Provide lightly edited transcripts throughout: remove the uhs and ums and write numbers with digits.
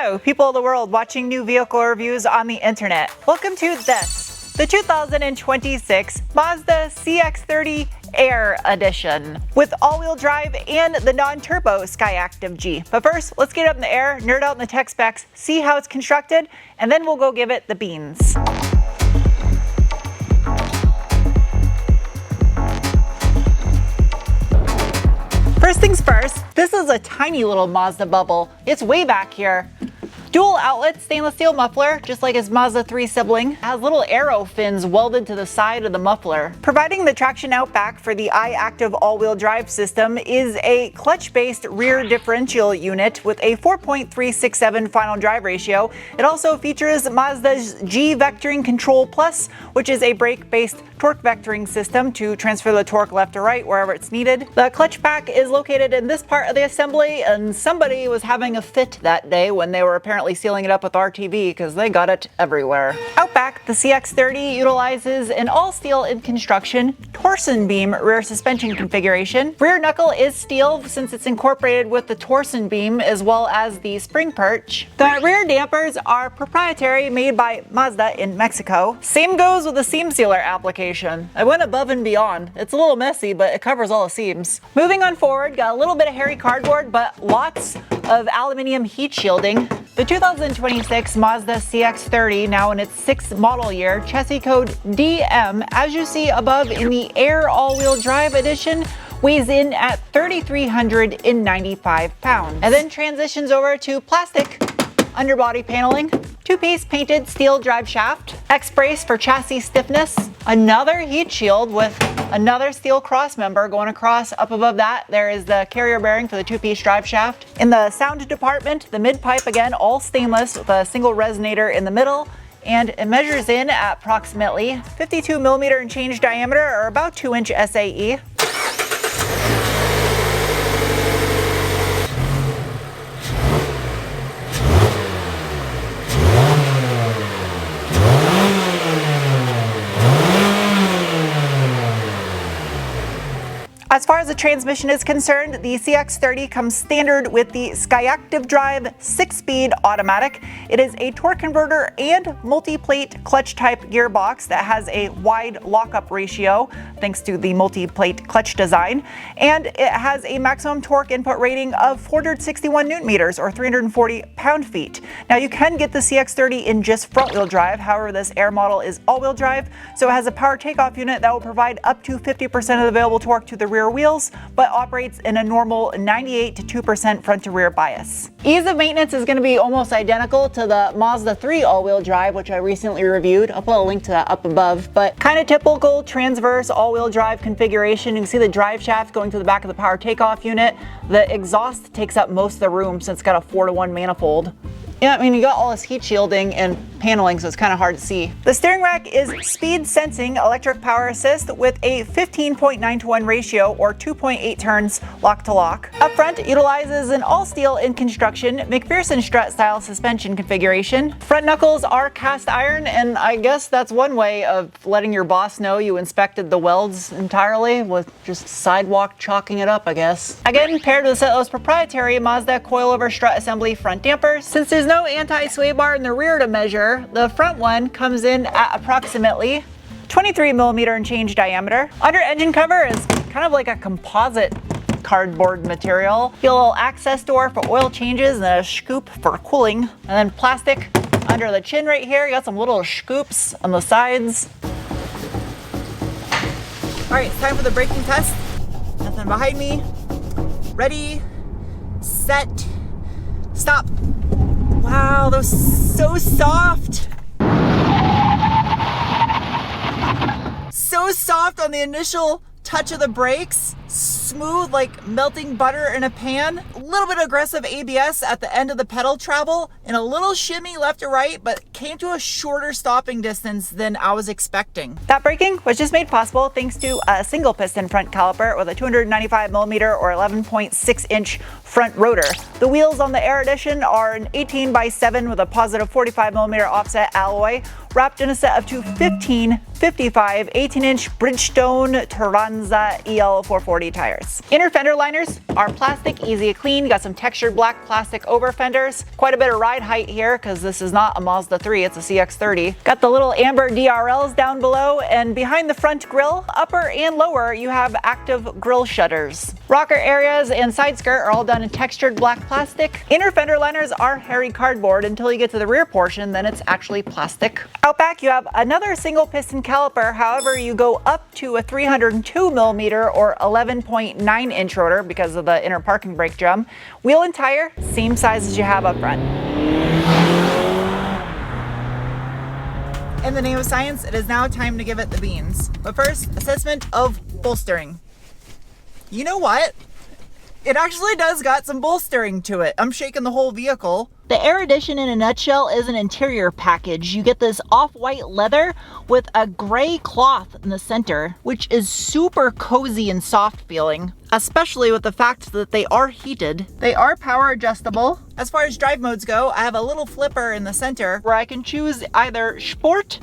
Hello, people of the world watching new vehicle reviews on the internet. Welcome to this, the 2026 Mazda CX30 AIRE edition with all-wheel drive and the non-turbo Skyactiv G. But first, let's get up in the air, nerd out in the tech specs, see how it's constructed, and then we'll go give it the beans. First things first, this is a tiny little Mazda bubble. It's way back here. Dual outlet stainless steel muffler, just like its Mazda 3 sibling, has little arrow fins welded to the side of the muffler. Providing the traction out back for the iActive all-wheel drive system is a clutch-based rear differential unit with a 4.367 final drive ratio. It also features Mazda's G Vectoring Control Plus, which is a brake-based torque vectoring system to transfer the torque left or right wherever it's needed. The clutch pack is located in this part of the assembly, and somebody was having a fit that day when they were apparently sealing it up with RTV because they got it everywhere. Out back, the CX30 utilizes an all-steel in construction torsion beam rear suspension configuration. Rear knuckle is steel since it's incorporated with the torsion beam as well as the spring perch. The rear dampers are proprietary, made by Mazda in Mexico. Same goes with the seam sealer application. I went above and beyond. It's a little messy, but it covers all the seams. Moving on forward, got a little bit of hairy cardboard, but lots of aluminum heat shielding. The 2026 Mazda CX30, now in its 6th model year, chassis code DM, as you see above in the AIRE all-wheel drive edition, weighs in at 3,395 pounds. And then transitions over to plastic underbody paneling, two-piece painted steel drive shaft, X-brace for chassis stiffness, another heat shield with another steel cross member going across. Up above that, there is the carrier bearing for the two-piece drive shaft. In the sound department, the mid-pipe, again, all stainless with a single resonator in the middle, and it measures in at approximately 52 millimeter and change diameter, or about 2-inch SAE. As far as the transmission is concerned, the CX30 comes standard with the Skyactiv Drive 6-speed automatic. It is a torque converter and multi-plate clutch type gearbox that has a wide lockup ratio thanks to the multi-plate clutch design, and it has a maximum torque input rating of 461 newton meters or 340 pound-feet. Now you can get the CX30 in just front-wheel drive, however this AIRE model is all-wheel drive, so it has a power takeoff unit that will provide up to 50% of the available torque to the rear wheels, but operates in a normal 98 to 2% front to rear bias. Ease of maintenance is going to be almost identical to the Mazda 3 all-wheel drive, which I recently reviewed. I'll put a link to that up above, but kind of typical transverse all-wheel drive configuration. You can see the drive shaft going to the back of the power takeoff unit. The exhaust takes up most of the room since it's got a 4-to-1 manifold. Yeah, I mean, you got all this heat shielding and paneling, so it's kind of hard to see. The steering rack is speed sensing electric power assist with a 15.9-to-1 ratio or 2.8 turns lock to lock. Up front, it utilizes an all steel in construction McPherson strut style suspension configuration. Front knuckles are cast iron, and I guess that's one way of letting your boss know you inspected the welds entirely, with just sidewalk chalking it up, I guess. Again, paired with a set of those proprietary Mazda coilover strut assembly front dampers. Since there's no anti-sway bar in the rear to measure, the front one comes in at approximately 23 millimeter and change diameter. Under engine cover is kind of like a composite cardboard material. Get a little access door for oil changes and a scoop for cooling. And then plastic under the chin right here. You got some little scoops on the sides. All right, it's time for the braking test. Nothing behind me. Ready, set, stop. Wow, those so soft. So soft on the initial touch of the brakes. Smooth like melting butter in a pan. A little bit aggressive ABS at the end of the pedal travel and a little shimmy left to right, but came to a shorter stopping distance than I was expecting. That braking was just made possible thanks to a single piston front caliper with a 295 millimeter or 11.6 inch front rotor. The wheels on the AIRE Edition are an 18x7 with a positive 45mm offset alloy, wrapped in a set of two 15/55 18-inch Bridgestone Turanza EL440 tires. Inner fender liners are plastic, easy to clean, got some textured black plastic over fenders, quite a bit of ride height here because this is not a Mazda 3, it's a CX30. Got the little amber DRLs down below, and behind the front grille, upper and lower, you have active grille shutters. Rocker areas and side skirt are all done in textured black plastic. Inner fender liners are hairy cardboard until you get to the rear portion, then it's actually plastic. Out back, you have another single piston caliper. However, you go up to a 302mm or 11.9-inch rotor because of the inner parking brake drum. Wheel and tire, same size as you have up front. In the name of science, it is now time to give it the beans. But first, assessment of bolstering. You know what? It actually does got some bolstering to it. I'm shaking the whole vehicle. The AIRE Edition in a nutshell is an interior package. You get this off-white leather with a gray cloth in the center, which is super cozy and soft feeling, especially with the fact that they are heated. They are power adjustable. As far as drive modes go, I have a little flipper in the center where I can choose either Sport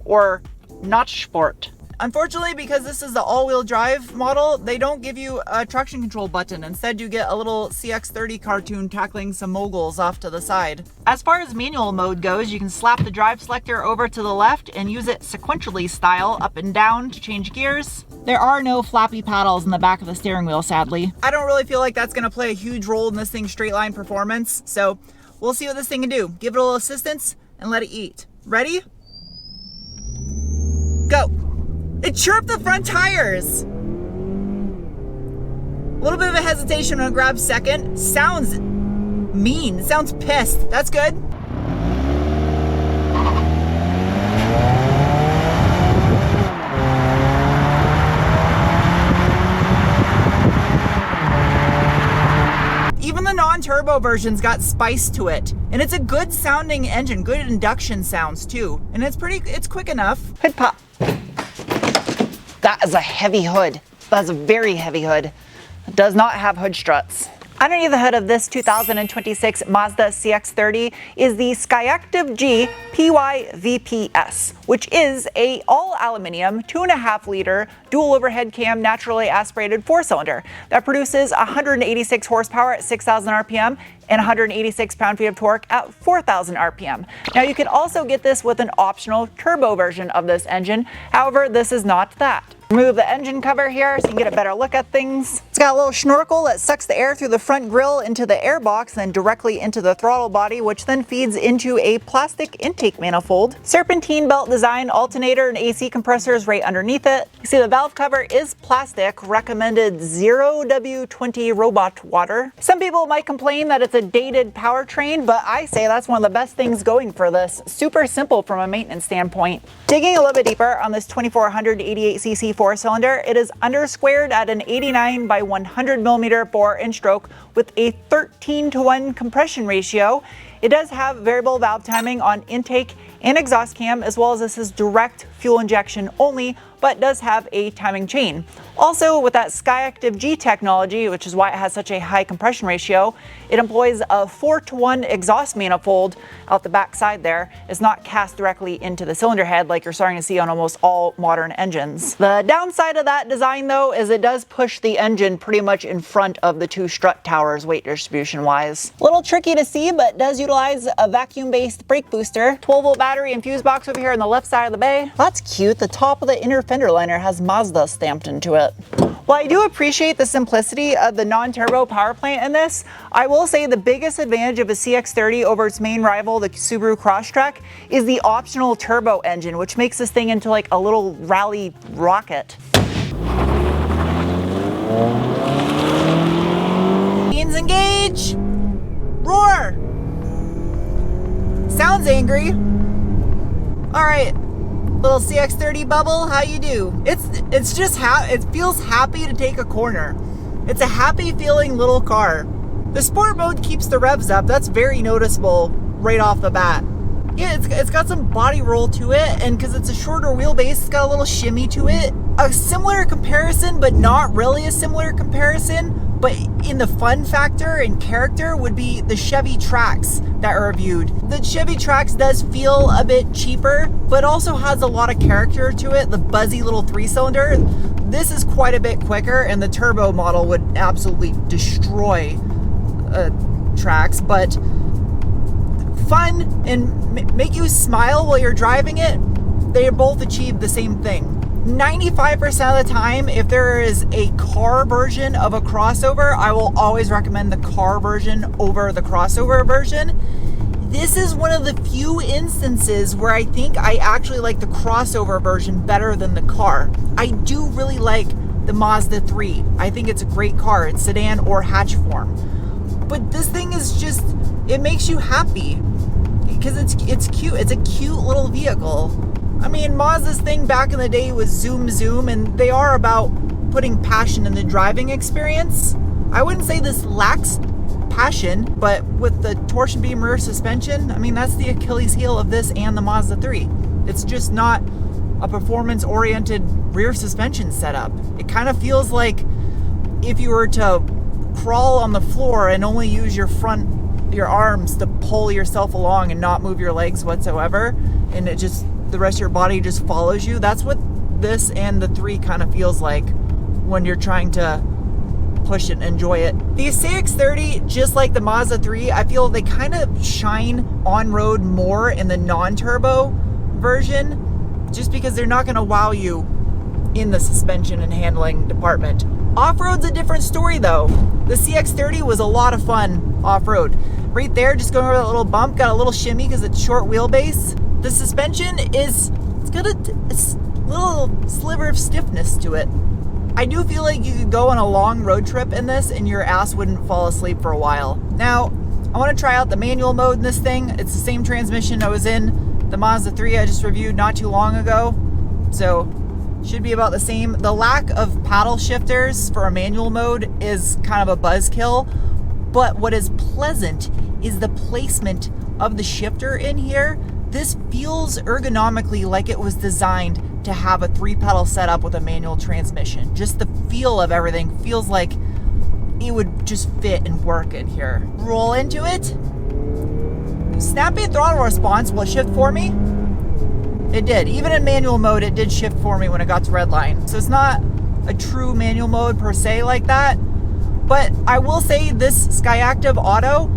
or not Sport. Unfortunately, because this is the all-wheel drive model, they don't give you a traction control button. Instead, you get a little CX30 cartoon tackling some moguls off to the side. As far as manual mode goes, you can slap the drive selector over to the left and use it sequentially style up and down to change gears. There are no flappy paddles in the back of the steering wheel, sadly. I don't really feel like that's going to play a huge role in this thing's straight line performance, so we'll see what this thing can do. Give it a little assistance and let it eat. Ready? Go! It chirped the front tires. A little bit of a hesitation when it grabs second. Sounds mean, sounds pissed. That's good. Even the non-turbo version's got spice to it. And it's a good sounding engine, good induction sounds too. And it's quick enough. Hood pop. That is a heavy hood. That's a very heavy hood. It does not have hood struts. Underneath the hood of this 2026 Mazda CX30 is the Skyactiv G PYVPS, which is a all aluminum 2.5 liter dual overhead cam naturally aspirated 4-cylinder that produces 186 horsepower at 6,000 RPM and 186 pound-feet of torque at 4,000 RPM. Now you can also get this with an optional turbo version of this engine. However, this is not that. Remove the engine cover here so you can get a better look at things. It's got a little snorkel that sucks the air through the front grille into the air box, then directly into the throttle body, which then feeds into a plastic intake manifold. Serpentine belt design, alternator and AC compressors right underneath it. You see the valve cover is plastic, recommended 0W20 robot water. Some people might complain that it's a dated powertrain, but I say that's one of the best things going for this. Super simple from a maintenance standpoint. Digging a little bit deeper on this 2488cc 4-cylinder, it is undersquared at an 89 by 100mm bore and stroke with a 13:1 compression ratio. It does have variable valve timing on intake and exhaust cam, as well as this is direct fuel injection only, but does have a timing chain. Also, with that Skyactiv G technology, which is why it has such a high compression ratio, it employs a 4:1 exhaust manifold out the back side there. It's not cast directly into the cylinder head like you're starting to see on almost all modern engines. The downside of that design, though, is it does push the engine pretty much in front of the two strut towers weight distribution wise. A little tricky to see, but does utilize a vacuum-based brake booster. 12-volt battery and fuse box over here on the left side of the bay. That's cute. The top of the inner fender liner has Mazda stamped into it. While I do appreciate the simplicity of the non-turbo power plant in this, I will say the biggest advantage of a CX30 over its main rival, the Subaru Crosstrek, is the optional turbo engine, which makes this thing into like a little rally rocket. Engines engage! Roar! Sounds angry. All right. Little CX30 bubble, how you do? It's just it feels happy to take a corner. It's a happy feeling little car. The sport mode keeps the revs up. That's very noticeable right off the bat. Yeah, it's got some body roll to it, and because it's a shorter wheelbase, it's got a little shimmy to it. A similar comparison, but not really a similar comparison, But in the fun factor and character would be the Chevy Trax that are reviewed. The Chevy Trax does feel a bit cheaper, but also has a lot of character to it. The buzzy little 3-cylinder. This is quite a bit quicker, and the turbo model would absolutely destroy Trax, but fun and make you smile while you're driving it, they both achieve the same thing. 95% of the time, if there is a car version of a crossover, I will always recommend the car version over the crossover version. This is one of the few instances where I think I actually like the crossover version better than the car. I do really like the Mazda 3. I think it's a great car. It's sedan or hatch form. But this thing is just, it makes you happy because it's cute. It's a cute little vehicle. I mean, Mazda's thing back in the day was zoom zoom, and they are about putting passion in the driving experience. I wouldn't say this lacks passion, but with the torsion beam rear suspension, I mean, that's the Achilles heel of this and the Mazda 3. It's just not a performance oriented rear suspension setup. It kind of feels like if you were to crawl on the floor and only use your arms to pull yourself along and not move your legs whatsoever, and the rest of your body just follows you. That's what this and the 3 kind of feels like when you're trying to push it and enjoy it. The CX30, just like the Mazda 3, I feel they kind of shine on-road more in the non-turbo version, just because they're not going to wow you in the suspension and handling department. Off-road's a different story though. The CX30 was a lot of fun off-road. Right there, just going over that little bump, got a little shimmy because it's short wheelbase. The suspension it's got a little sliver of stiffness to it. I do feel like you could go on a long road trip in this and your ass wouldn't fall asleep for a while. Now, I want to try out the manual mode in this thing. It's the same transmission I was in the Mazda 3 I just reviewed not too long ago. So, should be about the same. The lack of paddle shifters for a manual mode is kind of a buzzkill. But what is pleasant is the placement of the shifter in here. This feels ergonomically like it was designed to have a 3-pedal setup with a manual transmission. Just the feel of everything feels like it would just fit and work in here. Roll into it. Snappy throttle response will shift for me. It did. Even in manual mode, it did shift for me when it got to red line. So it's not a true manual mode per se like that. But I will say this Skyactiv Auto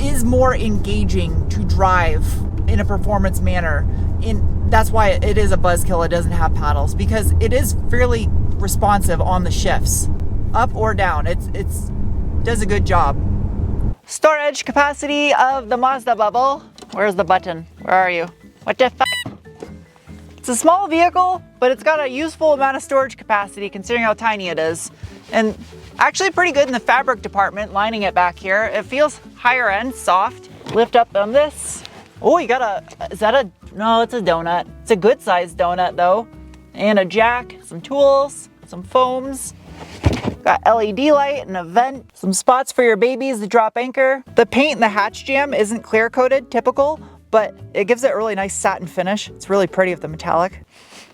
is more engaging to drive in a performance manner. That's why it is a buzzkill. It doesn't have paddles, because it is fairly responsive on the shifts, up or down. It does a good job. Storage capacity of the Mazda Bubble. Where's the button? Where are you? What the f? It's a small vehicle, but it's got a useful amount of storage capacity considering how tiny it is. And actually pretty good in the fabric department, lining it back here. It feels higher end, soft. Lift up on this. Oh, you got no, it's a donut. It's a good sized donut though. And a jack, some tools, some foams. Got LED light and a vent. Some spots for your babies to drop anchor. The paint in the hatch jam isn't clear coated, typical, but it gives it a really nice satin finish. It's really pretty with the metallic.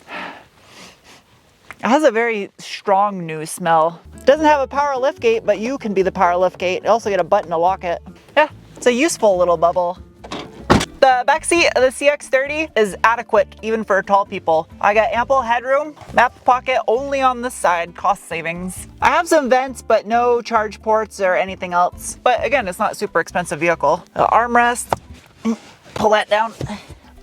It has a very strong new smell. It doesn't have a power liftgate, but you can be the power liftgate. You also get a button to lock it. Yeah, it's a useful little bubble. The back seat of the CX30 is adequate even for tall people. I got ample headroom, map pocket only on this side, cost savings. I have some vents, but no charge ports or anything else. But again, it's not a super expensive vehicle. The armrest, pull that down.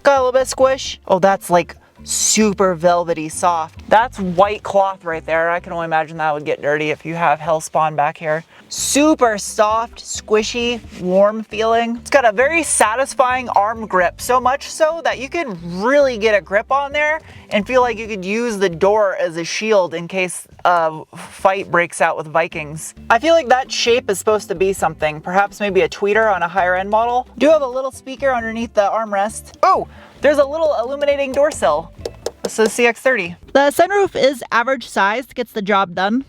Got a little bit of squish. Oh, that's like super velvety soft. That's white cloth right there. I can only imagine that would get dirty if you have hellspawn back here. Super soft, squishy, warm feeling. It's got a very satisfying arm grip, so much so that you could really get a grip on there and feel like you could use the door as a shield in case a fight breaks out with Vikings. I feel like that shape is supposed to be something, perhaps maybe a tweeter on a higher end model. Do have a little speaker underneath the armrest. Oh, there's a little illuminating door sill. This is CX30. The sunroof is average sized, gets the job done.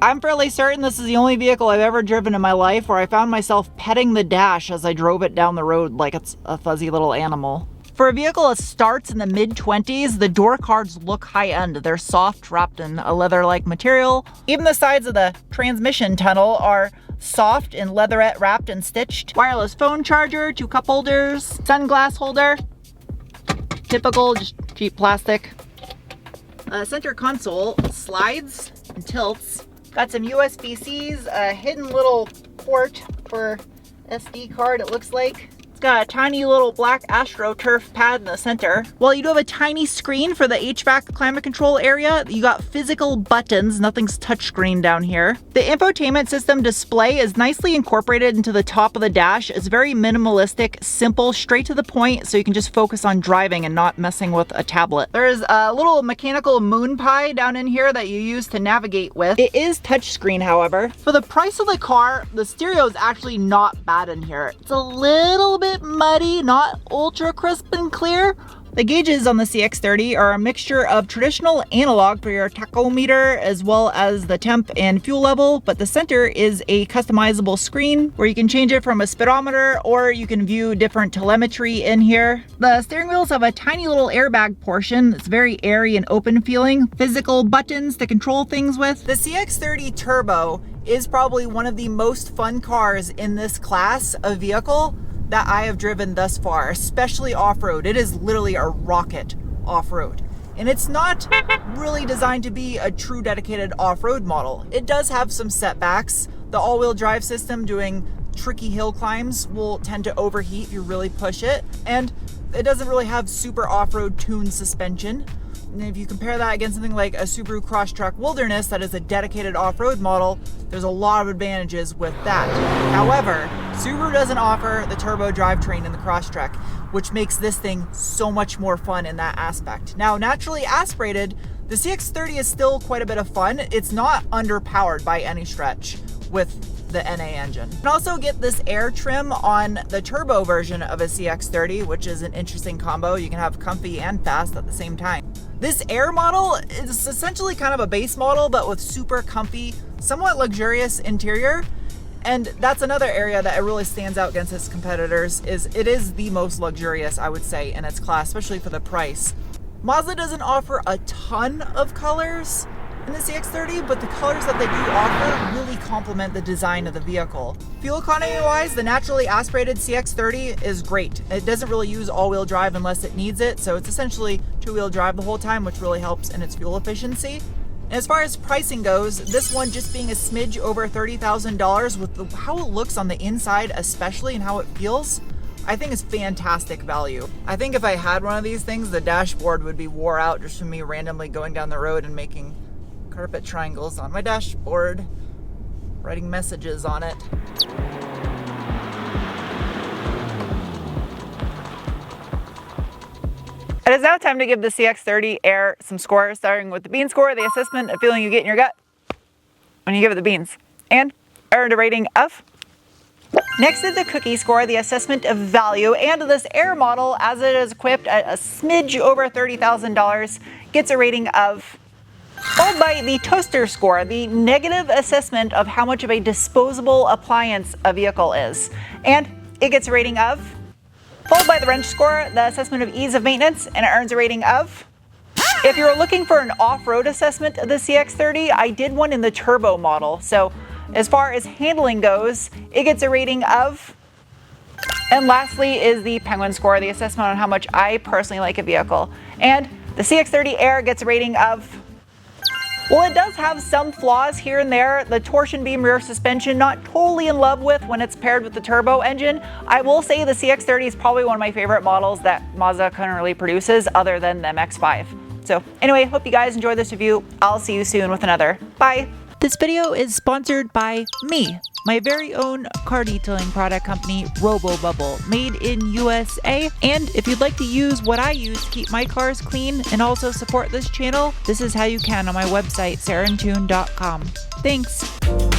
I'm fairly certain this is the only vehicle I've ever driven in my life where I found myself petting the dash as I drove it down the road like it's a fuzzy little animal. For a vehicle that starts in the mid-20s, the door cards look high-end. They're soft, wrapped in a leather-like material. Even the sides of the transmission tunnel are soft and leatherette wrapped and stitched. Wireless phone charger, 2 cup holders, sunglass holder. Typical, just cheap plastic. Center console slides and tilts. Got some USB-Cs, a hidden little port for SD card, it looks like. It's got a tiny little black AstroTurf pad in the center. Well, you do have a tiny screen for the HVAC climate control area. You got physical buttons, nothing's touchscreen down here. The infotainment system display is nicely incorporated into the top of the dash. It's very minimalistic, simple, straight to the point, so you can just focus on driving and not messing with a tablet. There's a little mechanical moon pie down in here that you use to navigate with. It is touchscreen, however. For the price of the car, the stereo is actually not bad in here. It's a little bit muddy, not ultra crisp and clear. The gauges on the CX30 are a mixture of traditional analog for your tachometer as well as the temp and fuel level, but the center is a customizable screen where you can change it from a speedometer or you can view different telemetry in here. The steering wheels have a tiny little airbag portion. It's very airy and open feeling. Physical buttons to control things with. The CX30 Turbo is probably one of the most fun cars in this class of vehicle that I have driven thus far, especially off-road. It is literally a rocket off-road. And it's not really designed to be a true dedicated off-road model. It does have some setbacks. The all-wheel drive system doing tricky hill climbs will tend to overheat if you really push it. And it doesn't really have super off-road tuned suspension. And if you compare that against something like a Subaru Crosstrek Wilderness that is a dedicated off-road model, there's a lot of advantages with that. However, Subaru doesn't offer the turbo drivetrain in the Crosstrek, which makes this thing so much more fun in that aspect. Now, naturally aspirated, the CX30 is still quite a bit of fun. It's not underpowered by any stretch with the NA engine. You can also get this AIRE trim on the turbo version of a CX30, which is an interesting combo. You can have comfy and fast at the same time. This AIRE model is essentially kind of a base model, but with super comfy, somewhat luxurious interior. And that's another area that it really stands out against its competitors, is it is the most luxurious, I would say, in its class, especially for the price. Mazda doesn't offer a ton of colors in the CX30, but the colors that they do offer really complement the design of the vehicle. Fuel economy wise, the naturally aspirated CX30 is great. It doesn't really use all-wheel drive unless it needs it, so it's essentially two-wheel drive the whole time, which really helps in its fuel efficiency. And as far as pricing goes, this one just being a smidge over $30,000 with how it looks on the inside especially and how it feels, I think is fantastic value. I think if I had one of these things, the dashboard would be wore out just from me randomly going down the road and making carpet triangles on my dashboard, writing messages on it. It is now time to give the CX30 AIRE some scores, starting with the bean score, the assessment of feeling you get in your gut when you give it the beans, and earned a rating of. Next is the cookie score, the assessment of value, and this AIRE model, as it is equipped at a smidge over $30,000, gets a rating of. Followed by the toaster score, the negative assessment of how much of a disposable appliance a vehicle is, and it gets a rating of. Followed by the wrench score, the assessment of ease of maintenance, and it earns a rating of. If you're looking for an off-road assessment of the CX30, I did one in the turbo model. So as far as handling goes, it gets a rating of. And lastly is the penguin score, the assessment on how much I personally like a vehicle. And the CX30 AIRE gets a rating of. Well, it does have some flaws here and there. The torsion beam rear suspension, not totally in love with when it's paired with the turbo engine. I will say the CX30 is probably one of my favorite models that Mazda currently produces other than the MX-5. So anyway, hope you guys enjoyed this review. I'll see you soon with another. Bye. This video is sponsored by me, my very own car detailing product company, RoboBubble, made in USA. And if you'd like to use what I use to keep my cars clean and also support this channel, this is how you can on my website, sarahandtune.com. Thanks.